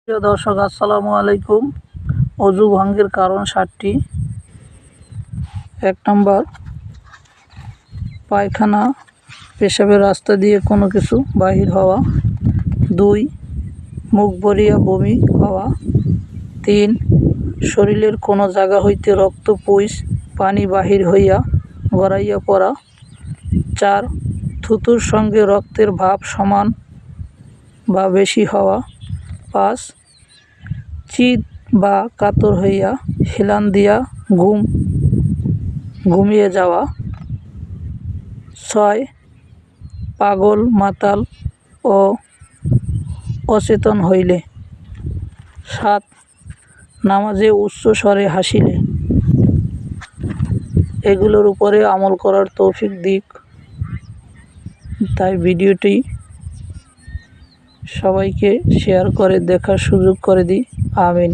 প্রিয় দর্শক, আসসালামু আলাইকুম। অজু ভঙ্গের কারণ 7টি। 1 নম্বর, পায়খানা পেশাবের রাস্তা দিয়ে কোনো কিছু বাহির হওয়া। 2, মুখ ভরিয়া বমি হওয়া। 3, শরীরের কোনো জায়গা হইতে রক্ত পুইস পানি বাহির হইয়া গড়াইয়া পড়া। 4, থুতুর সঙ্গে রক্তের ভাব সমান বা বেশি হওয়া। 5, চিত বা কাতর হইয়া হেলান দিয়া ঘুমিয়ে যাওয়া। 6, পাগল, মাতাল ও অচেতন হইলে। 7, নামাজে উচ্চ স্বরে হাসিলে। এগুলোর উপরে আমল করার তৌফিক দিক। তাই ভিডিওটি সবাইকে শেয়ার করে দেখার সুযোগ করে দিই। আমিন।